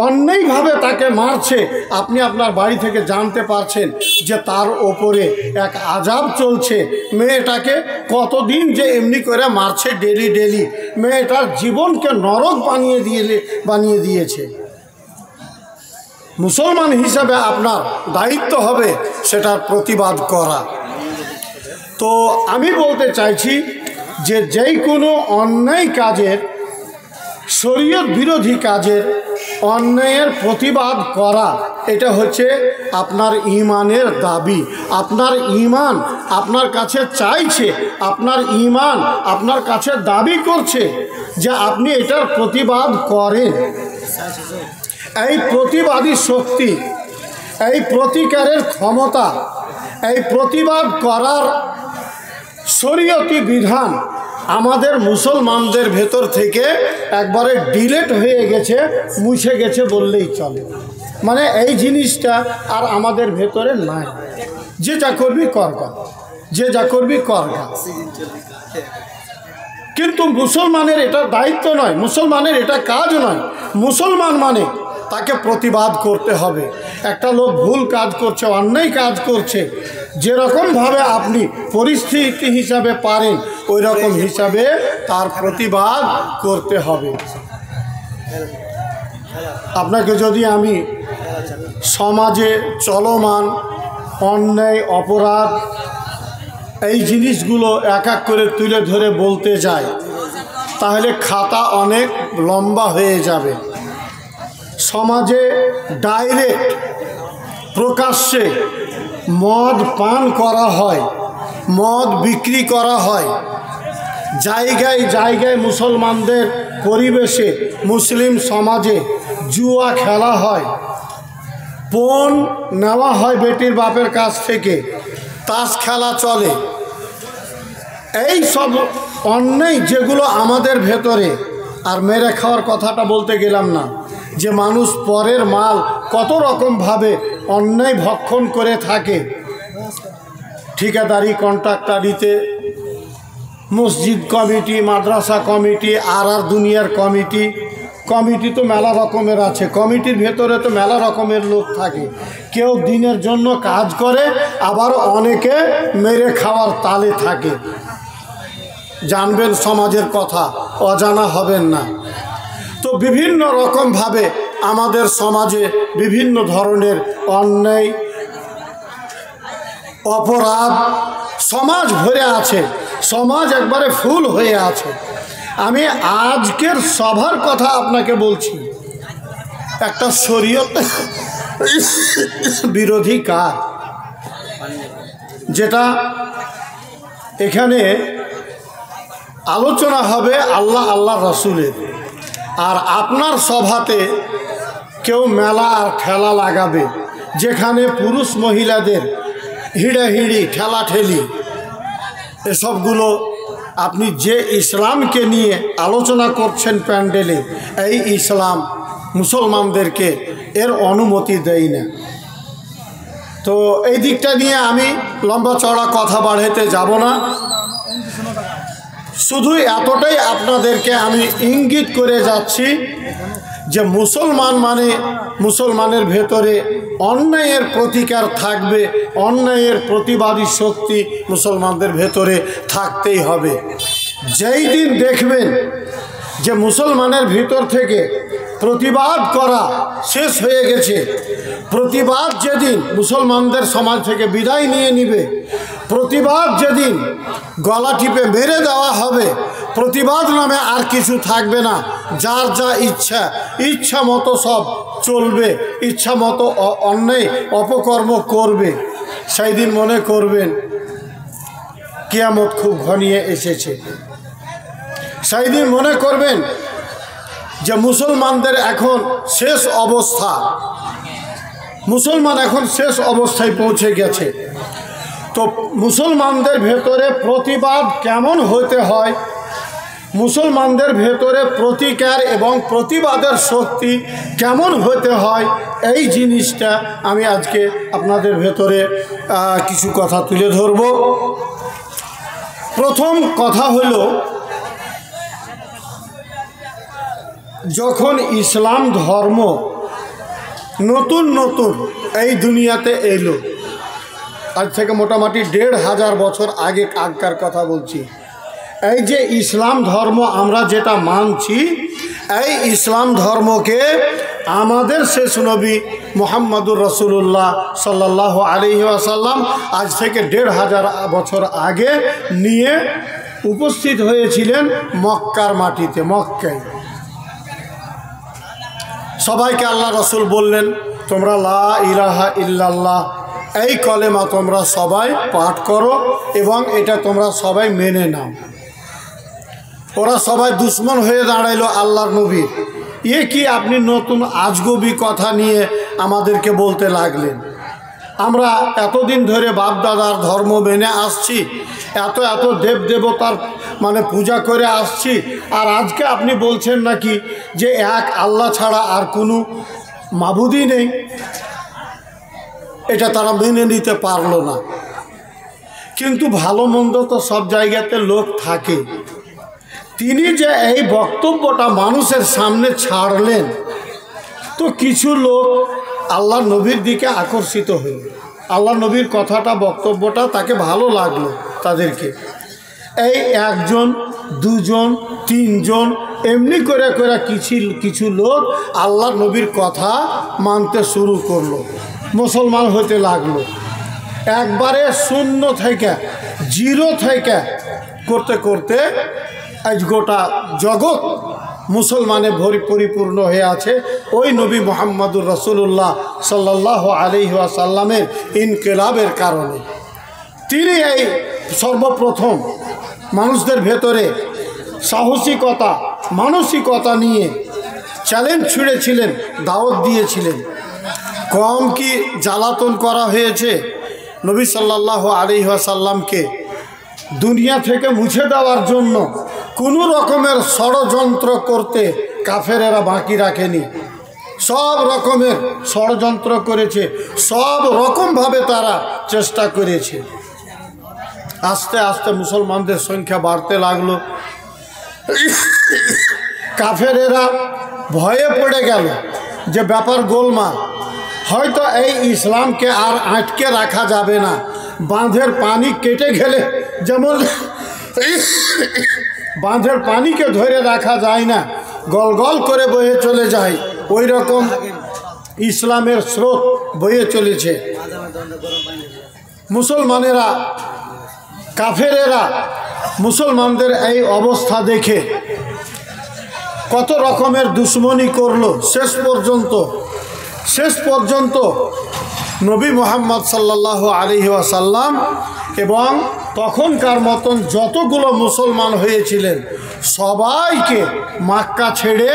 অন্যায়ভাবে তাকে মারছে, আপনি আপনার বাড়ি থেকে জানতে পারছেন যে তার ওপরে এক আযাব চলছে। মেয়েটাকে কতদিন যে এমনি করে মারছে, ডেলি ডেলি মেয়েটার জীবনকে নরক বানিয়ে দিয়েছে। মুসলমান হিসাবে আপনার দায়িত্ব হবে সেটার প্রতিবাদ করা। তো আমি বলতে চাইছি যে যেই কোনো অন্যায় কাজের, শরীয়ত বিরোধী কাজের, অন্যায়ের প্রতিবাদ করা, এটা হচ্ছে আপনার ঈমানের দাবি। আপনার ঈমান আপনার কাছে চাইছে, আপনার ঈমান আপনার কাছে দাবি করছে যে আপনি এটার প্রতিবাদ করেন। এই প্রতিবাদী শক্তি, এই প্রতিকারের ক্ষমতা, এই প্রতিবাদ করার শরীয়তি বিধান আমাদের মুসলমানদের ভেতর থেকে একবারে ডিলেট হয়ে গেছে, মুছে গেছে বললেই চলে। মানে এই জিনিসটা আর আমাদের ভেতরে নাই। যে যা করবি করগা, যে যা করবি করগা। কিন্তু মুসলমানের এটা দায়িত্ব নয়, মুসলমানের এটা কাজ নয়। মুসলমান মানে তাকে প্রতিবাদ করতে হবে। একটা লোক ভুল কাজ করছে, অন্যায় কাজ করছে, যেরকমভাবে আপনি পরিস্থিতি হিসাবে পারেন ওই রকম হিসাবে তার প্রতিবাদ করতে হবে। আপনাকে যদি আমি সমাজে চলমান অন্যায়, অপরাধ, এই জিনিসগুলো এক এক করে তুলে ধরে বলতে যাই তাহলে খাতা অনেক লম্বা হয়ে যাবে। সমাজে ডাইরেক্ট প্রকাশ্যে মদ পান করা হয়, মদ বিক্রি করা হয়, জায়গায় জায়গায় মুসলমানদের পরিবেশে, মুসলিম সমাজে জুয়া খেলা হয়, পণ নেওয়া হয় বেটির বাপের কাছ থেকে, তাস খেলা চলে। এই সব অন্যায় যেগুলো আমাদের ভেতরে, আর মেরে খাওয়ার কথাটা বলতে গেলাম না, যে মানুষ পরের মাল কত রকমভাবে অন্যায় ভক্ষণ করে থাকে। ঠিকাদারি, কন্ট্রাক্টারিতে, মসজিদ কমিটি, মাদ্রাসা কমিটি, আর দুনিয়ার কমিটি। কমিটি তো মেলা রকমের আছে, কমিটির ভেতরে তো মেলা রকমের লোক থাকে। কেউ দিনের জন্য কাজ করে, আবার অনেকে মেরে খাওয়ার তালে থাকে। জানবেন সমাজের কথা, অজানা হবেন না। তো বিভিন্ন রকমভাবে আমাদের সমাজে বিভিন্ন ধরনের অন্যায়, অপরাধ সমাজ ভরে আছে, সমাজ একবারে ফুল হয়ে আছে। আমি আজকের সভার কথা আপনাকে বলছি, একটা শরীয়ত বিরোধী কাজ, যেটা এখানে আলোচনা হবে আল্লাহ রসুলের। আর আপনার সভাতে কেউ মেলা আর ঠেলা লাগাবে, যেখানে পুরুষ মহিলাদের হিড়াহিড়ি, ঠেলাঠেলি, এসবগুলো আপনি যে ইসলামকে নিয়ে আলোচনা করছেন প্যান্ডেলে, এই ইসলাম মুসলমানদেরকে এর অনুমতি দেয় না। তো এই দিকটা নিয়ে আমি লম্বা চড়া কথা বাড়াতে যাব না। শুধু এতটাই আপনাদেরকে আমি ইঙ্গিত করে যাচ্ছি যে মুসলমান মানে মুসলমানের ভেতরে অন্যায়ের প্রতিকার থাকবে, অন্যায়ের প্রতিবাদী শক্তি মুসলমানদের ভেতরে থাকতেই হবে। যেই দিন দেখবেন যে মুসলমানের ভিতর থেকে প্রতিবাদ করা শেষ হয়ে গেছে, প্রতিবাদ যেদিন মুসলমানদের সমাজ থেকে বিদায় নিয়ে নিবে, প্রতিবাদ যেদিন গলা টিপে মেরে দেওয়া হবে, প্রতিবাদ নামে আর কিছু থাকবে না, যার যা ইচ্ছা মতো সব চলবে, ইচ্ছা মতো অন্যায় অপকর্ম করবে, সেই দিন মনে করবেন কিয়ামত খুব ঘনিয়ে এসেছে। সেই দিন মনে করবেন যে মুসলমানদের এখন শেষ অবস্থা, মুসলমান এখন শেষ অবস্থায় পৌঁছে গেছে। তো মুসলমানদের ভেতরে প্রতিবাদ কেমন হতে হয়, মুসলমানদের ভেতরে প্রতিকার এবং প্রতিবাদের শক্তি কেমন হতে হয়, এই জিনিসটা আমি আজকে আপনাদের ভেতরে কিছু কথা তুলে ধরব। প্রথম কথা হলো যখন ইসলাম ধর্ম নতুন নতুন এই দুনিয়াতে এলো, আজ থেকে মোটামুটি ১৫০০ বছর আগেকার কথা বলছি, এই যে ইসলাম ধর্ম আমরা যেটা মানছি, এই ইসলাম ধর্মকে আমাদের শেষ নবী মুহাম্মদুর রাসূলুল্লাহ সাল্লাল্লাহু আলাইহি ওয়াসাল্লাম আজ থেকে ১৫০০ বছর আগে নিয়ে উপস্থিত হয়েছিলেন মক্কার মাটিতে, মক্কায়। সবাইকে আল্লাহ রাসূল বললেন, তোমরা লা ইলাহা ইল্লাল্লাহ এই কলেমা তোমরা সবাই পাঠ করো এবং এটা তোমরা সবাই মেনে নাও। ওরা সবাই দুশ্মন হয়ে দাঁড়াইলো আল্লাহর নবী। কি আপনি নতুন আজগবি কথা নিয়ে আমাদেরকে বলতে লাগলেন? আমরা এতদিন ধরে বাপ দাদার ধর্ম মেনে আসছি, এত এত দেব দেবতার মানে পূজা করে আসছি, আর আজকে আপনি বলছেন নাকি যে এক আল্লাহ ছাড়া আর কোনো মাবুদই নেই। এটা তারা মেনে নিতে পারলো না। কিন্তু ভালো মন্দ তো সব জায়গাতে লোক থাকে। তিনি যে এই বক্তব্যটা মানুষের সামনে ছাড়লেন, তো কিছু লোক আল্লাহ নবীর দিকে আকর্ষিত হলো। আল্লাহ নবীর কথাটা, বক্তব্যটা তাকে ভালো লাগলো তাদেরকে। এই একজন, দুজন, তিনজন এমনি করে করে কিছু লোক আল্লাহ নবীর কথা মানতে শুরু করলো, মুসলমান হতে লাগলো। একবারে শূন্য থেকে, জিরো থেকে করতে করতে আজ গোটা জগৎ মুসলমানে পরিপূর্ণ হয়ে আছে ওই নবী মুহাম্মদুর রাসূলুল্লাহ সাল্লাল্লাহু আলাইহি ওয়াসাল্লামের ইনকিলাবের কারণে। তিনি এই সর্বপ্রথম মানুষদের ভেতরে সাহসিকতা, মানসিকতা নিয়ে চ্যালেঞ্জ ছুঁড়েছিলেন, দাওয়াত দিয়েছিলেন। কম কি জ্বালাতন করা হয়েছে নবী সাল্লাল্লাহু আলাইহি ওয়াসাল্লামকে দুনিয়া থেকে মুছে দেওয়ার জন্য। কোনো রকমের ষড়যন্ত্র করতে কাফেরেরা বাকি রাখেনি, সব রকমের ষড়যন্ত্র করেছে, সব রকমভাবে তারা চেষ্টা করেছে। আস্তে আস্তে মুসলমানদের সংখ্যা বাড়তে লাগলো। কাফেরেরা ভয়ে পড়ে গেল যে ব্যাপার গোলমাল, হয়তো এই ইসলামকে আর আটকে রাখা যাবে না। বাঁধের পানি কেটে গেলে যেমন বাঁধের পানিকে ধরে রাখা যায় না, গল গল করে বয়ে চলে যায়, ওই রকম ইসলামের স্রোত বয়ে চলেছে। মুসলমানেরা, কাফেরেরা মুসলমানদের এই অবস্থা দেখে কত রকমের দুশ্মনী করলো। শেষ পর্যন্ত নবী মুহাম্মদ সাল্লাল্লাহু আলাইহি ওয়াসাল্লাম এবং তখনকার মতন যতগুলো মুসলমান হয়েছিলেন সবাইকে মক্কা ছেড়ে